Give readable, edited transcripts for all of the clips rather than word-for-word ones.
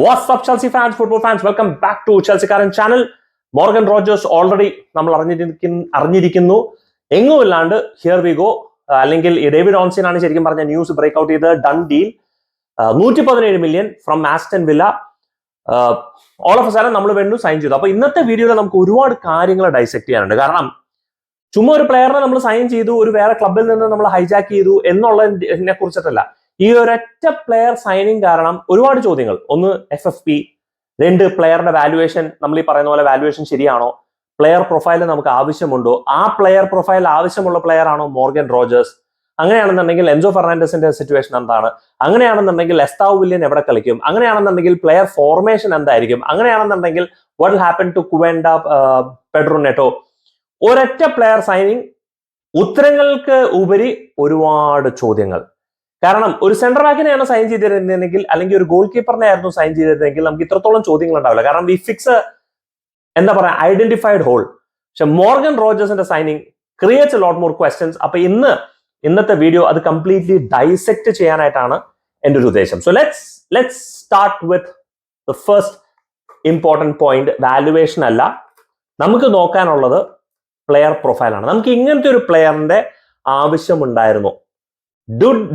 What's up, Chelsea fans, football fans? Welcome back to Chelsea Current channel. Morgan Rogers already നമ്മൾ അറിഞ്ഞിരിക്കുന്നു. എങ്ങുമില്ലാണ്ട് here we go. അല്ലെങ്കിൽ David ഓൺസിൻ ആണ് ശരിക്കും പറഞ്ഞ news break out ചെയ്ത് done deal. 117 million from Aston villa. All of A sudden നമ്മൾ വേണ്ടി sign ചെയ്തു. അപ്പൊ ഇന്നത്തെ വീഡിയോയിൽ നമുക്ക് ഒരുപാട് കാര്യങ്ങൾ ഡൈസെക്ട് ചെയ്യാനുണ്ട്. കാരണം ചുമ്മാ ഒരു പ്ലെയറിനെ നമ്മൾ സൈൻ ചെയ്തു, ഒരു വേറെ ക്ലബിൽ നിന്ന് നമ്മൾ ഹൈജാക്ക് ചെയ്തു എന്നുള്ളതിനെ കുറിച്ചിട്ടല്ല. ഈ ഒരൊറ്റ പ്ലെയർ സൈനിങ് കാരണം ഒരുപാട് ചോദ്യങ്ങൾ. ഒന്ന് FFP, രണ്ട് പ്ലെയറുടെ വാല്യുവേഷൻ, നമ്മൾ ഈ പറയുന്ന പോലെ വാല്യുവേഷൻ ശരിയാണോ, പ്ലെയർ പ്രൊഫൈൽ നമുക്ക് ആവശ്യമുണ്ടോ, ആ പ്ലെയർ പ്രൊഫൈൽ ആവശ്യമുള്ള പ്ലെയർ ആണോ മോർഗൻ റോജേഴ്സ്, അങ്ങനെയാണെന്നുണ്ടെങ്കിൽ എൻസോ ഫെർണാണ്ടസിന്റെ സിറ്റുവേഷൻ എന്താണ്, അങ്ങനെയാണെന്നുണ്ടെങ്കിൽ എസ്താവ് വില്യൻ എവിടെ കളിക്കും, അങ്ങനെയാണെന്നുണ്ടെങ്കിൽ പ്ലെയർ ഫോർമേഷൻ എന്തായിരിക്കും, അങ്ങനെയാണെന്നുണ്ടെങ്കിൽ what will happen to Quenda, Pedro Neto. ഒരൊറ്റ പ്ലെയർ സൈനിങ്, ഉത്തരങ്ങൾക്ക് ഉപരി ഒരുപാട് ചോദ്യങ്ങൾ. കാരണം ഒരു സെന്റർ ബാക്കിനെയാണ് സൈൻ ചെയ്തിരുന്നെങ്കിൽ, അല്ലെങ്കിൽ ഒരു ഗോൾ കീപ്പറിനെ ആയിരുന്നു സൈൻ ചെയ്തിരുന്നെങ്കിൽ നമുക്ക് ഇത്രത്തോളം ചോദ്യങ്ങൾ ഉണ്ടാവില്ല. കാരണം വി ഫിക്സ് എന്താ പറയാ ഐഡന്റിഫൈഡ് ഹോൾ. പക്ഷെ മോർഗൻ റോജേഴ്സിന്റെ signing creates a lot more questions. അപ്പൊ ഇന്നത്തെ വീഡിയോ അത് കംപ്ലീറ്റ്ലി ഡൈസെക്ട് ചെയ്യാനായിട്ടാണ് എൻ്റെ ഒരു ഉദ്ദേശം. So let's start with the first important point. Valuation അല്ല, നമുക്ക് നോക്കാനുള്ളത് പ്ലെയർ പ്രൊഫൈലാണ്. നമുക്ക് ഇങ്ങനത്തെ ഒരു പ്ലെയറിന്റെ ആവശ്യമുണ്ടായിരുന്നു.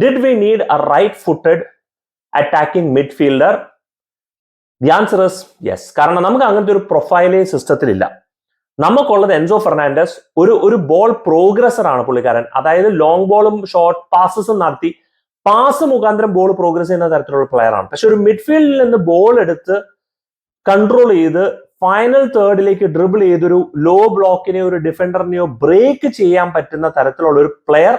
Did we need a right-footed attacking midfielder? The answer is yes. കാരണം നമുക്ക് അങ്ങനത്തെ ഒരു പ്രൊഫൈലേ സിസ്റ്റത്തിലില്ല. നമുക്കുള്ളത് എൻസോ ഫെർണാണ്ടസ്, ഒരു ബോൾ പ്രോഗ്രസർ ആണ് പുള്ളിക്കാരൻ. അതായത് ലോങ് ബോളും ഷോർട്ട് പാസസും നടത്തി പാസ് മുഖാന്തരം ബോൾ പ്രോഗ്രസ് ചെയ്യുന്ന തരത്തിലുള്ള പ്ലെയർ ആണ്. പക്ഷെ ഒരു മിഡ്ഫീൽഡിൽ നിന്ന് ബോൾ എടുത്ത് കൺട്രോൾ ചെയ്ത് ഫൈനൽ തേർഡിലേക്ക് ഡ്രിബിൾ ചെയ്തൊരു ലോ ബ്ലോക്കിനെയോ ഒരു ഡിഫൻഡറിനെയോ ബ്രേക്ക് ചെയ്യാൻ പറ്റുന്ന തരത്തിലുള്ള ഒരു പ്ലെയർ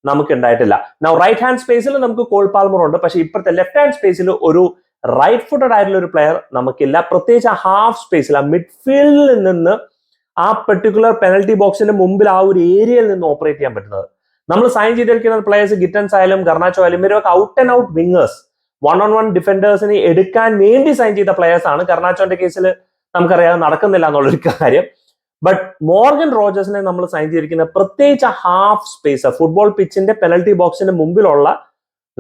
നമുക്ക് ഉണ്ടായിട്ടില്ല. റൈറ്റ് ഹാൻഡ് സ്പേസിൽ നമുക്ക് കോൾ പാൽമർ ഉണ്ട്, പക്ഷെ ഇപ്പോഴത്തെ ലെഫ്റ്റ് ഹാൻഡ് സ്പേസിൽ ഒരു റൈറ്റ് ഫുട്ടഡ് ആയിട്ടുള്ള ഒരു പ്ലെയർ നമുക്കില്ല. പ്രത്യേകിച്ച് ആ ഹാഫ് സ്പേസിൽ, ആ മിഡ്ഫീൽഡിൽ നിന്ന് ആ പെർട്ടിക്കുലർ പെനൽറ്റി ബോക്സിന്റെ മുമ്പിൽ ആ ഒരു ഏരിയയിൽ നിന്ന് ഓപ്പറേറ്റ് ചെയ്യാൻ പറ്റുന്നത്. നമ്മൾ സൈൻ ചെയ്തിരിക്കുന്ന പ്ലെയേഴ്സ് ഗിറ്റൻസ് ആയാലും ഗർണാച്ചോ ആയാലും ഇവരൊക്കെ out and out wingers, 1-on-1 ഡിഫൻഡേഴ്സിനെ എടുക്കാൻ വേണ്ടി സൈൻ ചെയ്ത പ്ലെയേഴ്സ് ആണ്. ഗർണാച്ചോന്റെ കേസിൽ നമുക്കറിയാതെ നടക്കുന്നില്ല എന്നുള്ളൊരു കാര്യം. ബട്ട് മോർഗൻ റോജേഴ്സിനെ നമ്മൾ സൈൻ ചെയ്തിരിക്കുന്ന പ്രത്യേകിച്ച് ഹാഫ് സ്പേസ്, ഫുട്ബോൾ പിച്ചിന്റെ പെനൽറ്റി ബോക്സിന്റെ മുമ്പിലുള്ള,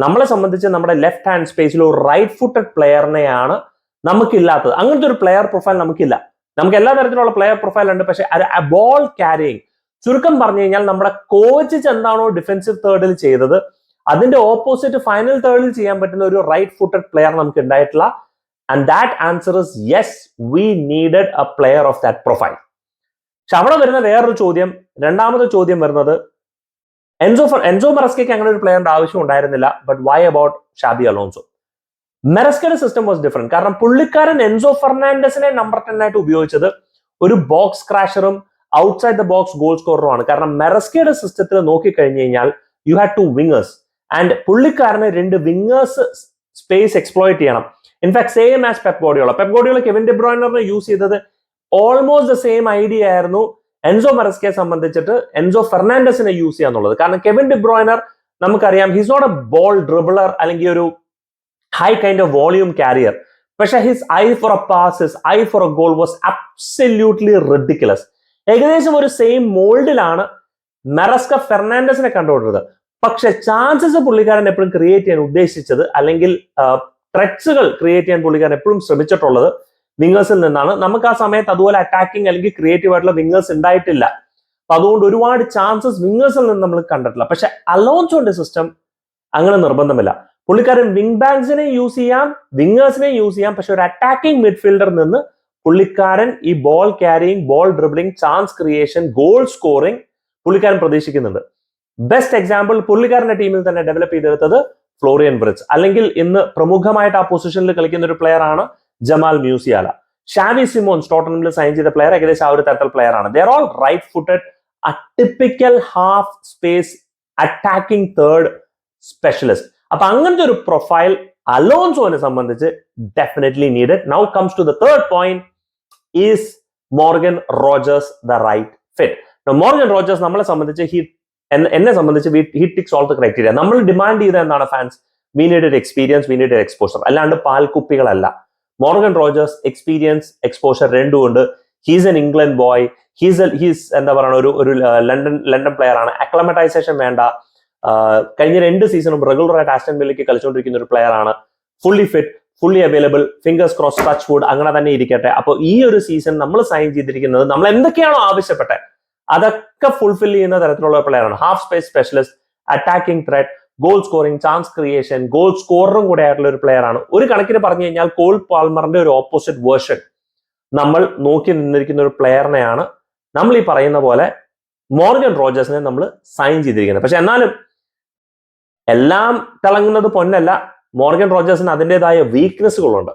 നമ്മളെ സംബന്ധിച്ച് നമ്മുടെ ലെഫ്റ്റ് ഹാൻഡ് സ്പേസിൽ ഒരു റൈറ്റ് ഫുട്ടഡ് പ്ലെയറിനെയാണ് നമുക്കില്ലാത്തത്. അങ്ങനത്തെ ഒരു പ്ലെയർ പ്രൊഫൈൽ നമുക്കില്ല. നമുക്ക് എല്ലാ തരത്തിലുള്ള പ്ലെയർ പ്രൊഫൈൽ ഉണ്ട്, പക്ഷെ ബോൾ ക്യാരിയിങ്, ചുരുക്കം പറഞ്ഞു കഴിഞ്ഞാൽ നമ്മുടെ കോച്ച് എന്താണോ ഡിഫൻസീവ് തേർഡിൽ ചെയ്തത് അതിന്റെ ഓപ്പോസിറ്റ് ഫൈനൽ തേർഡിൽ ചെയ്യാൻ പറ്റുന്ന ഒരു റൈറ്റ് ഫുട്ടഡ് പ്ലെയർ നമുക്ക് ഉണ്ടായിട്ടില്ല. And that answer is yes, V needed A player of that profile. പക്ഷെ അവിടെ വരുന്ന വേറൊരു ചോദ്യം, രണ്ടാമത്തെ ചോദ്യം വരുന്നത് എൻസോ മെറസ്കയ്ക്ക് അങ്ങനെ ഒരു പ്ലെയറിന്റെ ആവശ്യം ഉണ്ടായിരുന്നില്ല. But why about Xabi Alonso? മെറസ്കയുടെ സിസ്റ്റം വാസ് ഡിഫറെന്റ്. കാരണം പുള്ളിക്കാരൻ എൻസോ ഫെർണാണ്ടസിനെ നമ്പർ 10 ആയിട്ട് ഉപയോഗിച്ചത് ഒരു ബോക്സ് ക്രാഷറും ഔട്ട്സൈഡ് ദ ബോക്സ് ഗോൾ സ്കോററുമാണ്. കാരണം മെറസ്കയുടെ സിസ്റ്റത്തിൽ നോക്കിക്കഴിഞ്ഞു കഴിഞ്ഞാൽ യു ഹാഡ് 2 വിങ്ങേഴ്സ് ആൻഡ് പുള്ളിക്കാരന് 2 വിങ്ങേഴ്സ് സ്പേസ് എക്സ്പ്ലോയിറ്റ് ചെയ്യണം. In fact same as Pep Guardiola Kevin De ബ്രോയ്നറിനെ യൂസ് ചെയ്തത് ഓൾമോസ്റ്റ് ദ സെയിം ഐഡിയ ആയിരുന്നു എൻസോ മെറസ്കയെ സംബന്ധിച്ചിട്ട് എൻസോ ഫെർണാണ്ടസിനെ യൂസ് ചെയ്യാന്നുള്ളത്. കാരണം കെവിൻ ഡി ബ്രോയ്നർ നമുക്കറിയാം, his not a ball dribbler അല്ലെങ്കിൽ ഒരു high kind of volume carrier. പക്ഷെ his eye for a pass, his eye for a goal was absolutely ridiculous. ഏകദേശം ഒരു സെയിം മോൾഡിലാണ് മെറസ്ക ഫെർണാണ്ടസിനെ കണ്ടുകൊണ്ടത്. പക്ഷെ ചാൻസസ് പുള്ളിക്കാരൻ എപ്പോഴും ക്രിയേറ്റ് ചെയ്യാൻ ഉദ്ദേശിച്ചത്, അല്ലെങ്കിൽ ത്രെറ്റ്സുകൾ ക്രിയേറ്റ് ചെയ്യാൻ പുള്ളിക്കാരൻ എപ്പോഴും ശ്രമിച്ചിട്ടുള്ളത് വിങ്ങേഴ്സിൽ നിന്നാണ്. നമുക്ക് ആ സമയത്ത് അതുപോലെ അറ്റാക്കിംഗ് അല്ലെങ്കിൽ ക്രിയേറ്റീവ് ആയിട്ടുള്ള വിങ്ങേഴ്സ് ഉണ്ടായിട്ടില്ല. അപ്പൊ അതുകൊണ്ട് ഒരുപാട് ചാൻസസ് വിങ്ങേഴ്സിൽ നിന്ന് നമ്മൾ കണ്ടിട്ടില്ല. പക്ഷെ അലോൺസോന്റെ സിസ്റ്റം അങ്ങനെ നിർബന്ധമില്ല. പുള്ളിക്കാരൻ വിങ് ബാക്സിനെ യൂസ് ചെയ്യാം, വിങ്ങേഴ്സിനെ യൂസ് ചെയ്യാം. പക്ഷെ ഒരു അറ്റാക്കിംഗ് മിഡ്ഫീൽഡറിൽ നിന്ന് പുള്ളിക്കാരൻ ഈ ball carrying, ball dribbling, chance creation, goal scoring പുള്ളിക്കാരൻ പ്രതീക്ഷിക്കുന്നുണ്ട്. ബെസ്റ്റ് എക്സാമ്പിൾ പുള്ളിക്കാരന്റെ ടീമിൽ തന്നെ ഡെവലപ്പ് ചെയ്തെടുത്തത് ഫ്ലോറിയൻ വിർട്സ്, അല്ലെങ്കിൽ ഇന്ന് പ്രമുഖമായിട്ട് ആ പൊസിഷനിൽ കളിക്കുന്ന ഒരു പ്ലെയർ ആണ് ജമാൽ മ്യൂസിയാല. ഷാവി സിമോൺസ് ടോട്ടനമിൽ സൈൻ ചെയ്ത പ്ലെയർ ഏകദേശം ആ ഒരു തരത്തിൽ പ്ലെയർ ആണ്. They are all right footed, a typical half space attacking third specialist. അപ്പൊ അങ്ങനത്തെ ഒരു പ്രൊഫൈൽ അലോൺസോനെ സംബന്ധിച്ച് definitely needed. Now comes to the third point, is Morgan Rogers the right fit? Morgan Rogers നമ്മളെ സംബന്ധിച്ച് എന്നെ സംബന്ധിച്ച് he ticks all the criteria. നമ്മൾ ഡിമാൻഡ് ചെയ്ത എന്താണ് fans? We needed experience, we needed exposure, അല്ലാണ്ട് പാൽക്കുപ്പികളല്ല. മോർഗൻ റോജേഴ്സ് എക്സ്പീരിയൻസ്, എക്സ്പോഷർ രണ്ടും ഉണ്ട്. He's an England boy, he's എന്താ പറയുക, ഒരു ലണ്ടൻ പ്ലെയർ ആണ്. അക്ലമറ്റൈസേഷൻ വേണ്ട. കഴിഞ്ഞ 2 സീസണും റെഗുലർ ആയിട്ട് ആസ്റ്റൺ വില്ലയ്ക്ക് കളിച്ചുകൊണ്ടിരിക്കുന്ന ഒരു പ്ലെയർ ആണ്. Fully fit, fully available, fingers cross, touch wood, അങ്ങനെ തന്നെ ഇരിക്കട്ടെ. അപ്പോൾ ഈ ഒരു സീസൺ നമ്മൾ സൈൻ ചെയ്തിരിക്കുന്നത് നമ്മൾ എന്തൊക്കെയാണോ ആവശ്യപ്പെട്ടത് അതൊക്കെ ഫുൾഫിൽ ചെയ്യുന്ന തരത്തിലുള്ള പ്ലെയർ ആണ്. Half space specialist, attacking threat, goal scoring, chance creation, goal സ്കോറും കൂടെ ആയിട്ടുള്ള ഒരു പ്ലെയർ ആണ്. ഒരു കണക്കിന് പറഞ്ഞു കഴിഞ്ഞാൽ കോൾ പാൽമറിന്റെ ഒരു ഓപ്പോസിറ്റ് വേർഷൻ നമ്മൾ നോക്കി നിന്നിരിക്കുന്ന ഒരു പ്ലെയറിനെയാണ് നമ്മൾ ഈ പറയുന്ന പോലെ മോർഗൻ റോജേഴ്സിനെ നമ്മൾ സൈൻ ചെയ്തിരിക്കുന്നത്. പക്ഷെ എന്നാലും എല്ലാം തിളങ്ങുന്നത് പൊന്നല്ല. മോർഗൻ റോജേഴ്സിന് അതിൻ്റെതായ വീക്ക്നെസ്സുകളുണ്ട്.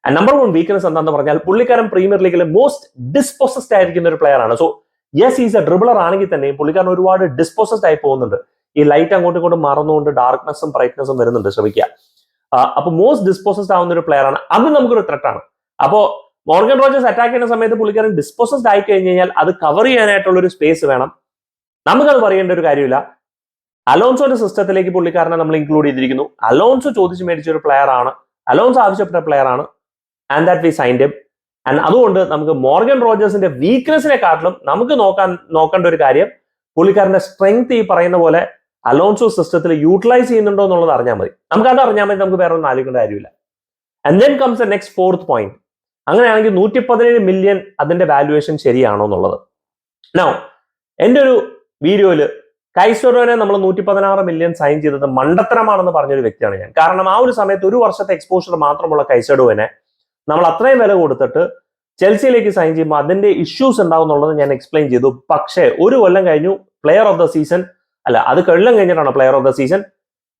നമ്പർ 1 വീക്ക്നെസ് എന്താണെന്ന് പറഞ്ഞാൽ പുള്ളിക്കാരൻ പ്രീമിയർ ലീഗിലെ മോസ്റ്റ് ഡിസ്പോസസ്ഡ് ആയിരിക്കുന്ന ഒരു പ്ലെയർ ആണ്. So yes, is A dribbler ആണെങ്കിൽ തന്നെയും പുള്ളിക്കാരൻ ഒരുപാട് ഡിസ്പോസസ്ഡ് ആയി പോകുന്നുണ്ട്. ഈ ലൈറ്റ് അങ്ങോട്ടും ഇങ്ങോട്ടും മാറുന്നതുകൊണ്ട് ഡാർക്ക്നെസ്സും ബ്രൈറ്റ്നെസ്സും വരുന്നുണ്ട്, ശ്രമിക്കുക. അപ്പൊ മോസ്റ്റ് ഡിസ്പോസസ്ഡ് ആവുന്ന ഒരു പ്ലെയർ ആണ്. അത് നമുക്കൊരു ത്രെട്ടാണ്. അപ്പോ മോർഗൻ റോജേഴ്സ് അറ്റാക്ക് ചെയ്യുന്ന സമയത്ത് പുള്ളിക്കാരൻ ഡിസ്പോസസ്ഡ് ആയി കഴിഞ്ഞ് കഴിഞ്ഞാൽ അത് കവർ ചെയ്യാനായിട്ടുള്ള ഒരു സ്പേസ് വേണം. നമുക്കത് പറയേണ്ട ഒരു കാര്യമില്ല. അലോൺസോന്റെ സിസ്റ്റത്തിലേക്ക് പുള്ളിക്കാരനെ നമ്മൾ ഇൻക്ലൂഡ് ചെയ്തിരിക്കുന്നു. അലോൺസോ ചോദിച്ചു മേടിച്ച ഒരു പ്ലെയർ ആണ്, അലോൺസോ ആവശ്യപ്പെട്ട പ്ലെയർ ആണ്. And that we signed him. And അതുകൊണ്ട് നമുക്ക് മോർഗൻ റോജേഴ്സിന്റെ വീക്ക്നെസ്സിനെക്കാട്ടിലും നമുക്ക് നോക്കേണ്ട ഒരു കാര്യം പുള്ളിക്കാരന്റെ സ്ട്രെങ്ത് ഈ പറയുന്ന പോലെ അലോൺസോ സിസ്റ്റത്തിൽ യൂട്ടിലൈസ് ചെയ്യുന്നുണ്ടോ എന്നുള്ളത് അറിഞ്ഞാൽ മതി. നമുക്ക് അത് അറിഞ്ഞാൽ മതി, നമുക്ക് വേറെ ഒന്നും ആലോചിക്കേണ്ട കാര്യമില്ല. And then comes the next 4th point. അങ്ങനെയാണെങ്കിൽ 117 മില്യൺ അതിന്റെ വാല്യുവേഷൻ ശരിയാണോ എന്നുള്ളത്. നൗ എന്റെ ഒരു വീഡിയോയില് കൈസഡോനെ നമ്മൾ 116 മില്യൺ സൈൻ ചെയ്തത് മണ്ടത്തരമാണെന്ന് പറഞ്ഞൊരു വ്യക്തിയാണ് ഞാൻ. കാരണം ആ ഒരു സമയത്ത് ഒരു വർഷത്തെ എക്സ്പോഷർ മാത്രമുള്ള കൈസഡോനെ നമ്മൾ അത്രയും വില കൊടുത്തിട്ട് ചെൽസിയിലേക്ക് സൈൻ ചെയ്യുമ്പോൾ അതിന്റെ ഇഷ്യൂസ് ഉണ്ടാവും എന്നുള്ളത് ഞാൻ എക്സ്പ്ലെയിൻ ചെയ്തു. പക്ഷേ ഒരു കൊല്ലം കഴിഞ്ഞു, പ്ലെയർ ഓഫ് ദ സീസൺ അല്ല, അത് കൊല്ലം കഴിഞ്ഞിട്ടാണ് പ്ലെയർ ഓഫ് ദ സീസൺ.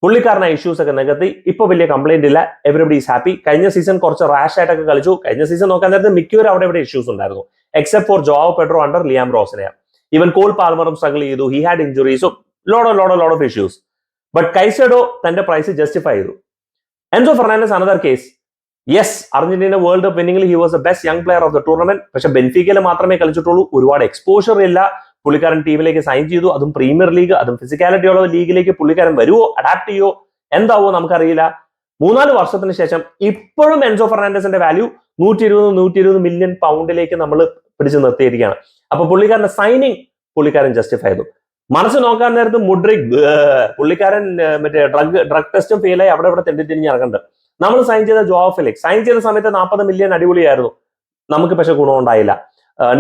പുള്ളിക്കാരനെ ഇഷ്യൂസ് ഒക്കെ നികത്തി, ഇപ്പൊ വലിയ കംപ്ലൈന്റ് ഇല്ല, എവരിബഡി ഈസ് ഹാപ്പി. കഴിഞ്ഞ സീസൺ കുറച്ച് റാഷ് ആയിട്ടൊക്കെ കളിച്ചു. കഴിഞ്ഞ സീസൺ നോക്കാൻ നേരത്തെ മിക്കവരും അവിടെ ഇവിടെ ഇഷ്യൂസ് ഉണ്ടായിരുന്നു, except for Joao Pedro under Liam റോസിനെ. ഈവൻ കോൾ പാൽമറും സ്ട്രഗിൾ ചെയ്തു, he had injuries, load of issues. But Caicedo തന്റെ പ്രൈസ് ജസ്റ്റിഫൈ ചെയ്തു. Enzo Fernandez another case. Yes, Argentina world cup വിന്നിംഗിൽ he was the best young player of the tournament. പക്ഷെ ബെൻഫിക്കയിൽ മാത്രമേ കളിച്ചിട്ടുള്ളൂ, ഒരുപാട് എക്സ്പോഷർ ഇല്ല. പുള്ളിക്കാരൻ ടീമിലേക്ക് സൈൻ ചെയ്തു, അതും പ്രീമിയർ ലീഗ്, അതും ഫിസിക്കാലിറ്റി ഉള്ള ലീഗിലേക്ക് പുള്ളിക്കാരൻ വരുവോ, അഡാപ്റ്റ് ചെയ്യുവോ, എന്താവോ നമുക്കറിയില്ല. 3-4 വർഷത്തിന് ശേഷം ഇപ്പോഴും എൻസോ ഫെർണാണ്ടസിന്റെ വാല്യൂ 120 മില്യൺ പൗണ്ടിലേക്ക് നമ്മൾ പിടിച്ചു നിർത്തിയിരിക്കുകയാണ്. അപ്പൊ പുള്ളിക്കാരന്റെ സൈനിങ് പുള്ളിക്കാരൻ ജസ്റ്റിഫൈ ചെയ്തു. മനസ്സ് നോക്കാൻ നേരത്ത് മുഡ്രിക് പുള്ളിക്കാരൻ മറ്റേ ഡ്രഗ് ടെസ്റ്റും ഫെയിലായി അവിടെ ഇവിടെ തെണ്ടിത്തിരിഞ്ഞ് ഇറങ്ങുന്നുണ്ട്. നമ്മൾ സൈൻ ചെയ്ത ജോവോ ഫെലിക്സ് സൈൻ ചെയ്ത സമയത്ത് 40 മില്യൺ അടിപൊളിയായിരുന്നു, നമുക്ക് പക്ഷെ ഗുണമുണ്ടായില്ല.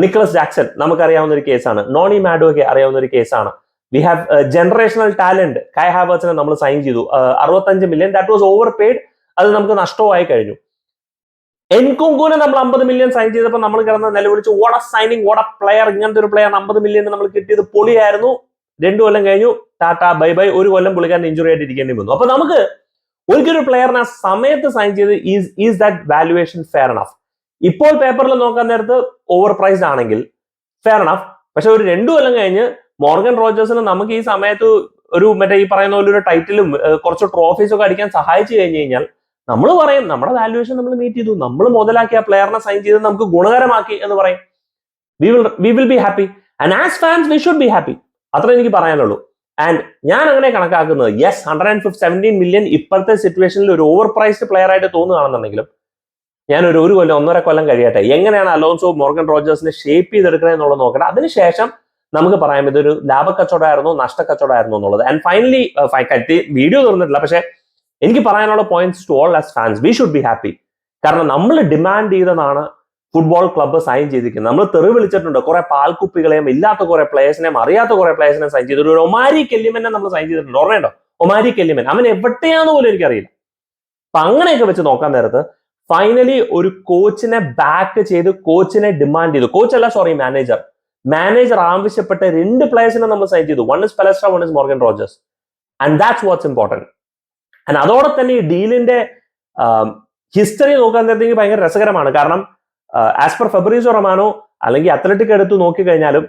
നിക്കലസ് ജാക്സൺ നമുക്കറിയാവുന്ന ഒരു കേസാണ്. നോണി മാഡോയ്ക്ക് അറിയാവുന്ന ഒരു കേസാണ്. വി ഹാവ് ജനറേഷണൽ ടാലന്റ് കൈ ഹാവേർട്സിനെ നമ്മൾ സൈൻ ചെയ്തു 65 million. That was over paid, അത് നമുക്ക് നഷ്ടമായി കഴിഞ്ഞു. എൻകുങ്കുനെ നമ്മൾ 50 മില്യൺ സൈൻ ചെയ്തപ്പോൾ നമ്മൾ കിടന്ന് നിലവിളിച്ചു, what A signing, what A player, ഇങ്ങനത്തെ ഒരു പ്ലെയർ 50 മില്യൺ നമ്മൾ കിട്ടിയത് പൊളിയായിരുന്നു. 2 കൊല്ലം കഴിഞ്ഞു, ടാറ്റ ബൈ ബൈ. 1 കൊല്ലം പുള്ളിക്കാരൻ ഇഞ്ചുറി ആയിട്ട് ഇരിക്കേണ്ടി വന്നു. അപ്പൊ നമുക്ക് ഒരിക്കലും പ്ലെയറിനെ ആ സമയത്ത് സൈൻ ചെയ്ത് is that valuation fair enough? ഇപ്പോൾ പേപ്പറിൽ നോക്കാൻ നേരത്ത് ഓവർ പ്രൈസ്ഡ് ആണെങ്കിൽ ഫെയർ എനഫ്. പക്ഷെ ഒരു 2 കൊല്ലം കഴിഞ്ഞ് മോർഗൻ റോജേഴ്സിന് നമുക്ക് ഈ സമയത്ത് ഒരു മറ്റേ ഈ പറയുന്ന പോലെ ഒരു ടൈറ്റിലും കുറച്ച് ട്രോഫീസ് ഒക്കെ അടിക്കാൻ സഹായിച്ചു കഴിഞ്ഞു കഴിഞ്ഞാൽ നമ്മൾ പറയും നമ്മുടെ വാല്യുവേഷൻ നമ്മൾ മീറ്റ് ചെയ്തു, നമ്മൾ മുതലാക്കിയ പ്ലെയറിനെ സൈൻ ചെയ്ത് നമുക്ക് ഗുണകരമാക്കി എന്ന് പറയും. We will be happy and as fans we should be happy. അത്ര എനിക്ക് പറയാനുള്ളൂ. ആൻഡ് ഞാൻ അങ്ങനെ കണക്കാക്കുന്നത്, യെസ് 117 മില്യൺ ഇപ്പോഴത്തെ സിറ്റുവേഷനിൽ ഒരു ഓവർ പ്രൈസ്ഡ് പ്ലെയർ ആയിട്ട് തോന്നുകയാണെന്നുണ്ടെങ്കിലും ഞാൻ ഒരു കൊല്ലം 1.5 കൊല്ലം കഴിയട്ടെ, എങ്ങനെയാണ് അലോൺസോ മോർഗൻ റോജേഴ്സിനെ ഷേപ്പ് ചെയ്തെടുക്കുന്നത് എന്നുള്ളത് നോക്കട്ടെ. അതിനുശേഷം നമുക്ക് പറയാം ഇതൊരു ലാഭക്കച്ചവടമായിരുന്നു നഷ്ടക്കച്ചവടമായിരുന്നു എന്നുള്ളത്. ആൻഡ് ഫൈനലി വീഡിയോ തുറന്നിട്ടില്ല, പക്ഷെ എനിക്ക് പറയാനുള്ള points to all us fans, we should be happy. കാരണം നമ്മൾ ഡിമാൻഡ് ചെയ്തതാണ് ഫുട്ബോൾ ക്ലബ്ബ് സൈൻ ചെയ്തിരിക്കുന്നത്. നമ്മൾ തെറി വിളിച്ചിട്ടുണ്ട്, കുറെ പാൽക്കുപ്പികളെയും ഇല്ലാത്ത കുറെ പ്ലേയേഴ്സിനെയും അറിയാത്ത കുറെ പ്ലേയേഴ്സിനെ സൈൻ ചെയ്തിട്ടുണ്ട്. ഒരു ഒമാരി കെല്ലിമനെ നമ്മൾ സൈൻ ചെയ്തിട്ടുണ്ട്, ഓർമ്മയുണ്ടോ? ഒമാരി കെല്ലിമൻ, അവൻ എവിടെയാന്ന് പോലും എനിക്കറിയില്ല. അപ്പൊ അങ്ങനെയൊക്കെ വെച്ച് നോക്കാൻ നേരത്ത് ഫൈനലി ഒരു കോച്ചിനെ ബാക്ക് ചെയ്ത് കോച്ചിനെ ഡിമാൻഡ് ചെയ്തു, മാനേജർ ആവശ്യപ്പെട്ട 2 പ്ലേയേഴ്സിനെ നമ്മൾ സൈൻ ചെയ്തു. One is Palestra, one is Morgan Rogers. And that's what's important. And അതോടെ തന്നെ ഈ ഡീലിന്റെ ഹിസ്റ്ററി നോക്കാൻ നേരത്തേക്ക് ഭയങ്കര രസകരമാണ്. കാരണം ആസ് പെർ ഫെബ്രീസോ റൊമാനോ അല്ലെങ്കിൽ അത്ലറ്റിക് എടുത്ത് നോക്കിക്കഴിഞ്ഞാലും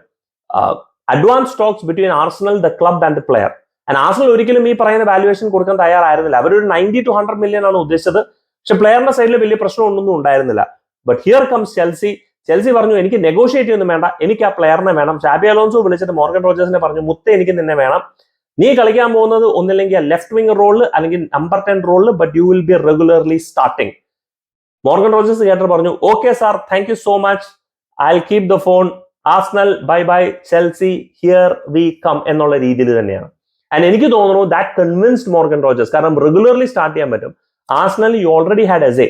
advance talks between Arsenal, the club and the player. And Arsenal ഒരിക്കലും ഈ പറയുന്ന വാല്യുവേഷൻ കൊടുക്കാൻ തയ്യാറായിരുന്നില്ല. അവരൊരു 90 to 100 മില്യൺ ആണ് ഉദ്ദേശിച്ചത്. പക്ഷെ പ്ലെയറിന്റെ സൈഡിൽ വലിയ പ്രശ്നമൊന്നും ഉണ്ടായിരുന്നില്ല. ബട്ട് ഹിയർ കംസ് ചെൽസി പറഞ്ഞു, എനിക്ക് നെഗോഷിയേറ്റ് ഒന്നും വേണ്ട, എനിക്ക് ആ പ്ലെയറിനെ വേണം. ഷാബി അലോൺസോ വിളിച്ചിട്ട് മോർഗൻ റോജേഴ്സിനെ പറഞ്ഞു, മുത്തേ എനിക്ക് നിന്നെ വേണം, നീ കളിക്കാൻ പോകുന്നത് ഒന്നില്ലെങ്കിൽ ലെഫ്റ്റ് വിംഗ് റോളിൽ അല്ലെങ്കിൽ നമ്പർ 10 റോളിൽ, but you will be regularly starting. Morgan Rogers കേട്ടർ പറഞ്ഞു, okay sir, thank you so much, I will keep the phone, Arsenal bye bye, Chelsea here we come എന്നുള്ള രീതിയിൽ തന്നെയാണ്. ആൻഡ് എനിക്ക് തോന്നുന്നു ദാറ്റ് കൺവിൻസ്ഡ് മോർഗൻ റോജേഴ്സ്. കാരണം regularly start ചെയ്യാൻ പറ്റും. Arsenal you already had Eze.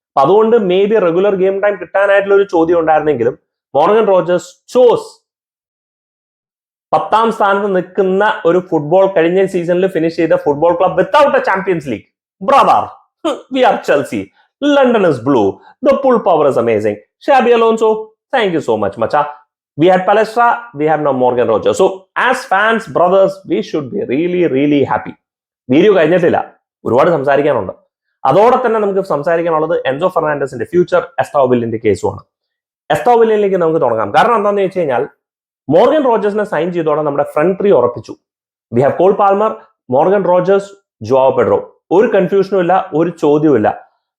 അപ്പൊ അതുകൊണ്ട് maybe regular game time കിട്ടാനായിട്ടുള്ള ഒരു ചോദ്യം ഉണ്ടായിരുന്നെങ്കിലും മോർഗൻ റോജേഴ്സ് ചോസ് 10ാം സ്ഥാനത്ത് നിൽക്കുന്ന ഒരു ഫുട്ബോൾ കഴിഞ്ഞ സീസണിൽ ഫിനിഷ് ചെയ്ത football club without a Champions League. Brother, we are Chelsea, London is blue, the pull power is amazing. Xabi Alonso, thank you so much മച്ചാ. We had Palestra, we have now Morgan Rogers. So as fans, brothers, we should be really, really happy. Video കഴിഞ്ഞിട്ടില്ല, ഒരുപാട് സംസാരിക്കാനുണ്ട്. അതോടെ തന്നെ നമുക്ക് സംസാരിക്കാനുള്ളത് Enzo ഫെർണാണ്ടസിന്റെ future, Estêvão വില്ലിന്റെ കേസുമാണ്. Estêvão വില്ലിലേക്ക് നമുക്ക് തുടങ്ങാം. കാരണം എന്താണെന്ന് വെച്ച് കഴിഞ്ഞാൽ മോർഗൻ റോജേഴ്സിനെ സൈൻ ചെയ്തോടെ നമ്മുടെ ഫ്രണ്ട് ത്രീ ഉറപ്പിച്ചു. We have Cole Palmer, Morgan Rogers, Joao Pedro. ഒരു കൺഫ്യൂഷനും ഇല്ല, ഒരു ചോദ്യവും ഇല്ല.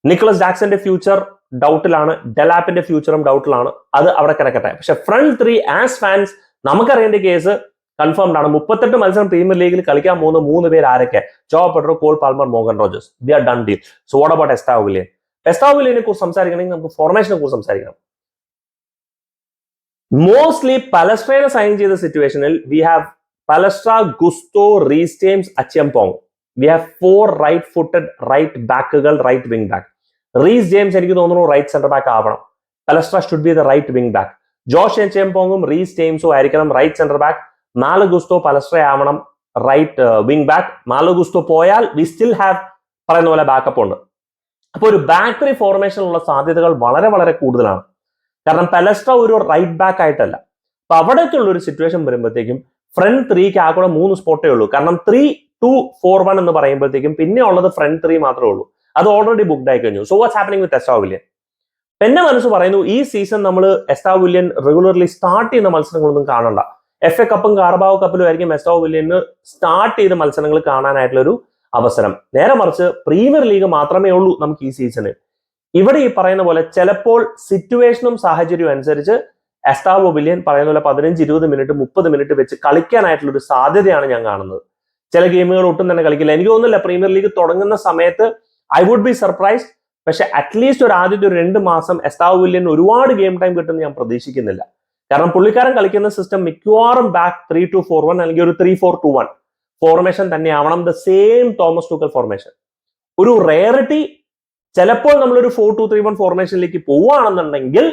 നിക്കോളസ് ജാക്സന്റെ ഫ്യൂച്ചർ ഡൗട്ടിലാണ്, ഡെലാപ്പിന്റെ ഫ്യൂച്ചറും ഡൗട്ടിലാണ്. അത് അവിടെ കിടക്കട്ടെ. പക്ഷെ ഫ്രണ്ട് ത്രീ ആസ് ഫാൻസ് നമുക്കറിയേണ്ട കേസ് കൺഫേംഡ് ആണ്. 38 മത്സരം പ്രീമിയർ ലീഗിൽ കളിക്കാൻ പോകുന്ന 3 പേര് ആരൊക്കെ? Joao Pedro, Cole Palmer, Morgan Rogers. We are done deal. So what about Estevao Willian? Estevao വില്ലിയനെ കുറിച്ച് സംസാരിക്കണമെങ്കിൽ നമുക്ക് ഫോർമേഷനെ കുറിച്ച് സംസാരിക്കണം. മോസ്റ്റ്ലി പലസ്ട്രയെ സൈൻ ചെയ്ത സിറ്റുവേഷനിൽ we have Palestra, Gusto, Reece James, Acheampong. We have 4 right footed right ബാക്കുകൾ, right wing back. Reece James എനിക്ക് തോന്നുന്നു റൈറ്റ് സെന്റർ ബാക്ക് ആവണം. Palestra should be the right wing back. Josh അച്ചംപോങ്ങും റീസ് ജെയിംസും ആയിരിക്കണം right centre back. Malo Gusto, Palestra ആവണം right wing back. Malo Gusto പോയാൽ we still have പറയുന്ന പോലെ ബാക്കപ്പ് ഉണ്ട്. അപ്പൊ ഒരു ബാക്ക് ത്രീ ഫോർമേഷനുള്ള സാധ്യതകൾ വളരെ വളരെ കൂടുതലാണ്. കാരണം പലസ്ട്ര ഒരു റൈറ്റ് ബാക്ക് ആയിട്ടല്ല. അപ്പൊ അവിടേക്കുള്ള ഒരു സിറ്റുവേഷൻ വരുമ്പോഴത്തേക്കും ഫ്രണ്ട് ത്രീക്ക് ആകെ 3 സ്പോട്ടേ ഉള്ളൂ. കാരണം 3-2-4-1 എന്ന് പറയുമ്പോഴത്തേക്കും പിന്നെ ഉള്ളത് ഫ്രണ്ട് ത്രീ മാത്രമേ ഉള്ളൂ. അത് ഓൾറെഡി ബുക്ക്ഡ് ആയി കഴിഞ്ഞു. So what's happening with Estevao Willian? എന്റെ മനസ്സ് പറയുന്നു ഈ സീസൺ നമ്മൾ എസ്താവോ വില്ലിയൻ റെഗുലർലി സ്റ്റാർട്ട് ചെയ്യുന്ന മത്സരങ്ങളൊന്നും കാണണ്ട. FA കപ്പും കാർബാവോ കപ്പിലും ആയിരിക്കും എസ്താവോ വില്ലിയന് സ്റ്റാർട്ട് ചെയ്ത മത്സരങ്ങൾ കാണാനായിട്ടുള്ള ഒരു അവസരം. നേരെ മറിച്ച് പ്രീമിയർ ലീഗ് മാത്രമേ ഉള്ളൂ നമുക്ക് ഈ സീസണിൽ. ഇവിടെ ഈ പറയുന്ന പോലെ ചിലപ്പോൾ സിറ്റുവേഷനും സാഹചര്യവും അനുസരിച്ച് എസ്താവോ വില്ലിയൻ പറയുന്ന പോലെ 15-20 മിനിറ്റ് 30 മിനിറ്റ് വെച്ച് കളിക്കാനായിട്ടുള്ള ഒരു സാധ്യതയാണ് ഞാൻ കാണുന്നത്. ചില ഗെയിമുകൾ ഒട്ടും തന്നെ കളിക്കില്ല. എനിക്ക് തോന്നുന്നില്ല പ്രീമിയർ ലീഗ് തുടങ്ങുന്ന സമയത്ത് ഐ വുഡ് ബി സർപ്രൈസ്ഡ്. പക്ഷെ അറ്റ്ലീസ്റ്റ് ഒരു ആദ്യത്തെ 2 മാസം എസ്താവോ വില്ലിയൻ ഒരുപാട് ഗെയിം ടൈം കിട്ടുമെന്ന് ഞാൻ പ്രതീക്ഷിക്കുന്നില്ല. കാരണം പുള്ളിക്കാരൻ കളിക്കുന്ന സിസ്റ്റം മിക്കവാറും ബാക്ക് 3-2-4-1 അല്ലെങ്കിൽ ഒരു 3-4-2-1 ഫോർമേഷൻ തന്നെയാവണം. The same Thomas Tuchel formation. ഒരു റേറിറ്റി ചിലപ്പോൾ നമ്മളൊരു 4-2-3-1 ഫോർമേഷനിലേക്ക് പോവുകയാണെന്നുണ്ടെങ്കിൽ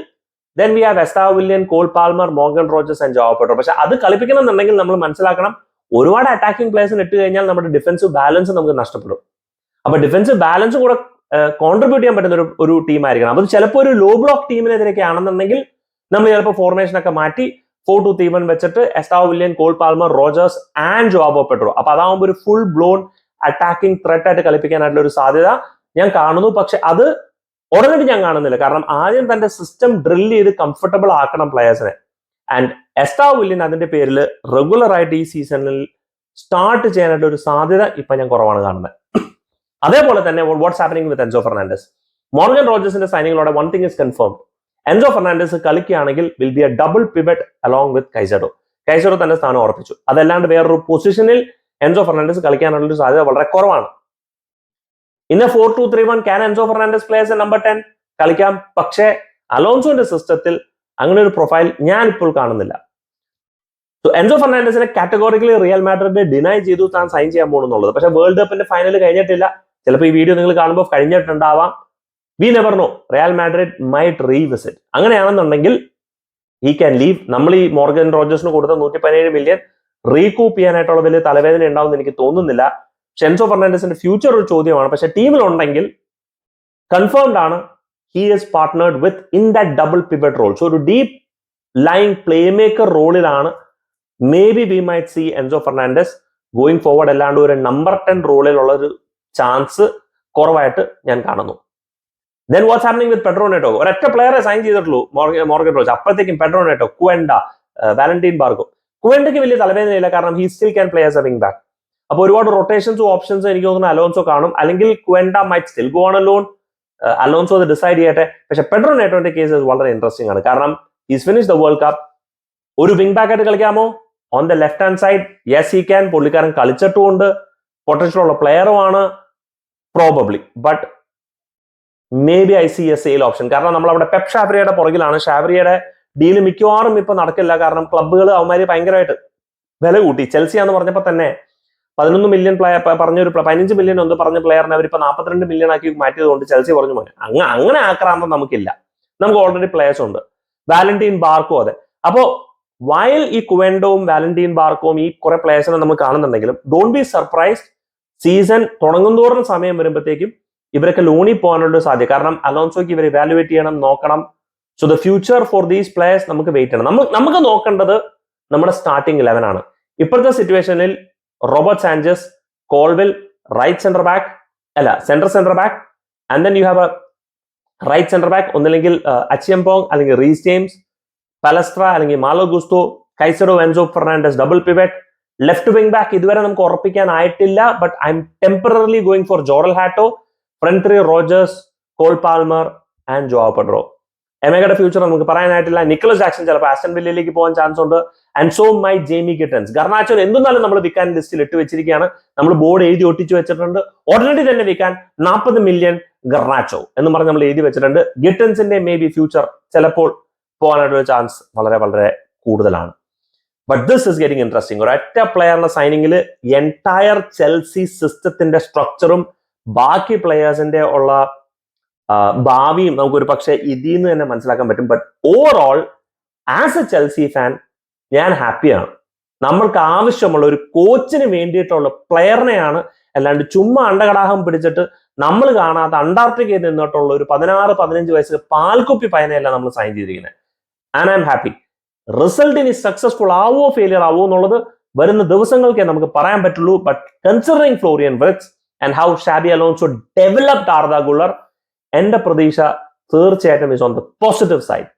then we have Estevao Willian, Cole Palmer, Morgan Rogers and Joao Pedro. പക്ഷെ അത് കളിപ്പിക്കണമെന്നുണ്ടെങ്കിൽ നമ്മൾ മനസ്സിലാക്കണം, ഒരുപാട് അറ്റാക്കിംഗ് പ്ലേയേഴ്സിന് ഇട്ട് കഴിഞ്ഞാൽ നമ്മുടെ ഡിഫൻസീവ് ബാലൻസ് നമുക്ക് നഷ്ടപ്പെടും. അപ്പൊ ഡിഫൻസീവ് ബാലൻസ് കൂടെ കോൺട്രിബ്യൂട്ട് ചെയ്യാൻ പറ്റുന്ന ഒരു ടീം ആയിരിക്കണം. അത് ചിലപ്പോൾ ഒരു ലോ ബ്ലോക്ക് ടീമിനെതിരൊക്കെ ആണെന്നുണ്ടെങ്കിൽ നമ്മൾ ചിലപ്പോൾ ഫോർമേഷൻ ഒക്കെ മാറ്റി 4-2-3-1 വെച്ചിട്ട് Estevao Willian, Cole Palmer, Rogers and Joao Pedro. അപ്പൊ അതാവുമ്പോൾ ഒരു ഫുൾ ബ്ലോൺ അറ്റാക്കിംഗ് ത്രെറ്റ് ആയിട്ട് കളിപ്പിക്കാനായിട്ടുള്ള ഒരു സാധ്യത ഞാൻ കാണുന്നു. പക്ഷെ അത് ഉടനടി ഞാൻ കാണുന്നില്ല. കാരണം ആദ്യം തന്റെ സിസ്റ്റം ഡ്രിൽ ചെയ്ത് കംഫർട്ടബിൾ ആക്കണം പ്ലെയേഴ്സിനെ. ആൻഡ് എസ്താവോ വില്ലിയൻ അതിന്റെ പേരിൽ റെഗുലർ ആയിട്ട് ഈ സീസണിൽ സ്റ്റാർട്ട് ചെയ്യാനായിട്ട് ഒരു സാധ്യത ഇപ്പൊ ഞാൻ കുറവാണ് കാണുന്നത്. അതേപോലെ തന്നെ what's happening with Enzo Fernandez? Morgan റോജേഴ്സിന്റെ സൈനിങ്ങിലൂടെ one thing is confirmed. Enzo Fernandez കളിക്കുകയാണെങ്കിൽ will be a double pivot along with Caicedo. Caicedo തന്നെ സ്ഥാനം ഉറപ്പിച്ചു. അതല്ലാണ്ട് വേറൊരു പൊസിഷനിൽ എൻസോ ഫെർണാണ്ടസ് കളിക്കാനുള്ള ഒരു സാധ്യത വളരെ കുറവാണ്. ഇന്ന 4-2-3-1 can Enzo Fernandez players number 10 കളിക്കാം. പക്ഷേ അലോൺസോന്റെ സിസ്റ്റത്തിൽ അങ്ങനെ ഒരു പ്രൊഫൈൽ ഞാൻ ഇപ്പോൾ കാണുന്നില്ല. എൻസോ ഫെർണാണ്ടസിനെ കാറ്റഗോറിക്കലി റിയൽ മാഡ്രിഡ് ഡിനൈ ചെയ്തു താൻ സൈൻ ചെയ്യാൻ പോകുന്നുള്ളത്. പക്ഷെ വേൾഡ് കപ്പിന്റെ ഫൈനൽ കഴിഞ്ഞിട്ടില്ല. ചിലപ്പോൾ ഈ വീഡിയോ നിങ്ങൾ കാണുമ്പോൾ കഴിഞ്ഞിട്ടുണ്ടാവാം. We never know. Real Madrid might revisit. അങ്ങനെയാണെന്നുണ്ടെങ്കിൽ ഹി ക്യാൻ ലീവ്. നമ്മൾ ഈ മോർഗൻ റോജേഴ്സിന് കൊടുത്ത 117 മില്യൺ റീകൂപ്പ് ചെയ്യാനായിട്ടുള്ള വലിയ തലവേദന ഉണ്ടാവുമെന്ന് എനിക്ക് തോന്നുന്നില്ല. എൻസോ ഫെർണാണ്ടസിന്റെ ഫ്യൂച്ചർ ഒരു ചോദ്യമാണ്. പക്ഷെ ടീമിലുണ്ടെങ്കിൽ കൺഫേംഡ് ആണ് he is partnered with in that double pivot role. So ഒരു ഡീപ് ലൈൻ പ്ലേ മേക്കർ റോളിലാണ് maybe we might see Enzo Fernandez going forward. അല്ലാണ്ട് ഒരു നമ്പർ 10 റോളിലുള്ള ഒരു ചാൻസ് കുറവായിട്ട് ഞാൻ കാണുന്നു. ദെൻ വാട്ട്സ് ഹാപ്പനിങ് വിത്ത് പെഡ്രോ നെറ്റോ? ഒരൊറ്റ പ്ലെയറെ സൈൻ ചെയ്തിട്ടുള്ളൂ മോർഗൻ റോജ്. അപ്പോഴത്തേക്കും പെഡ്രോ നെറ്റോ, ക്വെൻഡ, വാലന്റീൻ ബാർഗോ. ക്വെൻഡയ്ക്ക് വലിയ തലവേദനയില്ല. കാരണം he still can play as a wing back. അപ്പൊ ഒരുപാട് റൊട്ടേഷൻസും ഓപ്ഷൻസും എനിക്ക് തോന്നുന്നു അലോൺസോ കാണും. അല്ലെങ്കിൽ Quenda might still go on a loan. Alonso അത് ഡിസൈഡ് ചെയ്യട്ടെ. പക്ഷെ പെഡ്രോ നെറ്റോന്റെ കേസ് വളരെ ഇൻട്രസ്റ്റിംഗ് ആണ്. കാരണം is finish the world cup. ഒരു വിംഗ് ബാക്ക് ആയിട്ട് കളിക്കാമോ? On the left hand side yes he can. പുള്ളിക്കാരൻ കളിച്ചിട്ടുമുണ്ട്, പൊട്ടൻഷ്യൽ ഉള്ള പ്ലെയറുമാണ് probably. But maybe I see A sale option. കാരണം നമ്മൾ അവിടെ പെപ് ഷാവറിയുടെ പുറകിലാണ്. ഷാവറിയുടെ ഡീല് മിക്കവാറും ഇപ്പൊ നടക്കില്ല. കാരണം ക്ലബ്ബുകൾ അവന്മാര് ഭയങ്കരമായിട്ട് വില കൂട്ടി. ചെൽസി എന്ന് പറഞ്ഞപ്പോൾ തന്നെ 11 മില്യൺ പറഞ്ഞൊരു 15 മില്യൺ ഒന്ന് പറഞ്ഞ പ്ലെയറിനെ അവരിപ്പോ 42 മില്യൺ ആക്കി മാറ്റിയതുകൊണ്ട് ചെൽസി പറഞ്ഞു മോനെ അങ്ങനെ ആക്രാന്തം നമുക്കില്ല, നമുക്ക് ഓൾറെഡി പ്ലേയേഴ്സ് ഉണ്ട്. വാലന്റീൻ ബാർക്കോ അതെ. അപ്പോ വയൽ ഈ കുവെൻഡോവും വാലന്റീൻ ബാർക്കോവും ഈ കുറെ പ്ലേയേഴ്സിനെ നമ്മൾ കാണുന്നുണ്ടെങ്കിലും ഡോണ്ട് ബി സർപ്രൈസ്ഡ്, സീസൺ തുടങ്ങുന്തോറും സമയം വരുമ്പോഴത്തേക്കും ഇവരൊക്കെ ലോണിൽ പോകാനുള്ള സാധ്യത. കാരണം അലോൺസോയ്ക്ക് ഇവർ ഇവാലുവേറ്റ് ചെയ്യണം, നോക്കണം. So the future for these players നമുക്ക് വെയിറ്റ് ചെയ്യണം. നമുക്ക് നോക്കേണ്ടത് നമ്മുടെ സ്റ്റാർട്ടിംഗ് 11 ആണ്. ഇപ്പോഴത്തെ സിറ്റുവേഷനിൽ Robert Sanchez, Colwill, right centre back അല്ല centre back, and then you have a right centre back, ഒന്നില്ലെങ്കിൽ അച്ചിയംപോങ് അല്ലെങ്കിൽ റീസ് ജെയിംസ്, പലസ്ട്ര അല്ലെങ്കിൽ Malo Gusto, Caicedo Enzo Fernandez double pivot. Left wing back ഇതുവരെ നമുക്ക് ഉറപ്പിക്കാനായിട്ടില്ല, but I'm temporarily going for Jorrel Hato. Front three Rogers, Cole Palmer and Joao Pedro. എമേഗയുടെ future നമുക്ക് പറയാനായിട്ടില്ല. Nicolas Jackson ചിലപ്പോൾ Aston വില്ലയിലേക്ക് പോകാൻ ചാൻസ് ഉണ്ട്. And so my Jamie Gittens. Garnacho എന്തെന്നാലും നമ്മൾ വിൽക്കാൻ ലിസ്റ്റിൽ ഇട്ട് വെച്ചിരിക്കുകയാണ്, നമ്മൾ ബോർഡ് എഴുതി ഒട്ടിച്ചു വെച്ചിട്ടുണ്ട്. ഉടനടി തന്നെ വിൽക്കാൻ 40 മില്യൺ ഗർനാച്ചോ എന്ന് പറഞ്ഞ് നമ്മൾ എഴുതി വെച്ചിട്ടുണ്ട്. ഗിറ്റൻസിന്റെ മേ ബി ഫ്യൂച്ചർ ചിലപ്പോൾ പോകാനായിട്ടുള്ള ചാൻസ് വളരെ വളരെ കൂടുതലാണ്. But this is getting interesting. ഒരൊറ്റ പ്ലെയറിന്റെ സൈനിങ്ങിൽ എൻറ്റയർ ചെൽസി സിസ്റ്റത്തിന്റെ സ്ട്രക്ചറും ബാക്കി പ്ലെയേഴ്സിന്റെ ഉള്ള ഭാവിയും നമുക്കൊരു പക്ഷേ ഇതിൽ നിന്ന് തന്നെ മനസ്സിലാക്കാൻ പറ്റും. But overall as A Chelsea fan ഞാൻ ഹാപ്പിയാണ്. നമ്മൾക്ക് ആവശ്യമുള്ള ഒരു കോച്ചിന് വേണ്ടിയിട്ടുള്ള പ്ലെയറിനെയാണ്, അല്ലാണ്ട് ചുമ്മാ അണ്ടകടാഹം പിടിച്ചിട്ട് നമ്മൾ കാണാത്ത അന്റാർട്ടിക്കയിൽ നിന്നിട്ടുള്ള ഒരു 16-15 വയസ്സ് പാൽക്കുപ്പി പയനെയല്ല നമ്മൾ സൈൻ ചെയ്തിരിക്കുന്നത്. And I am happy. Result ഇനി സക്സസ്ഫുൾ ആവോ ഫെയിലിയർ ആവോ എന്നുള്ളത് വരുന്ന ദിവസങ്ങൾക്കേ നമുക്ക് പറയാൻ പറ്റുള്ളൂ. But considering Florian Wirtz and how Shabi Alonso developed Arda ഗുളർ, എന്റെ പ്രതീക്ഷ തീർച്ചയായിട്ടും is on the positive side.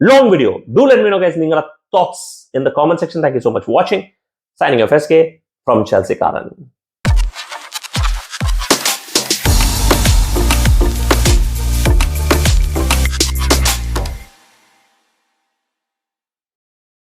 Long video. Do let me know guys നിങ്ങളുടെ thoughts in the comment section. Thank you so much for watching. Signing off SK from Chelsea Karan.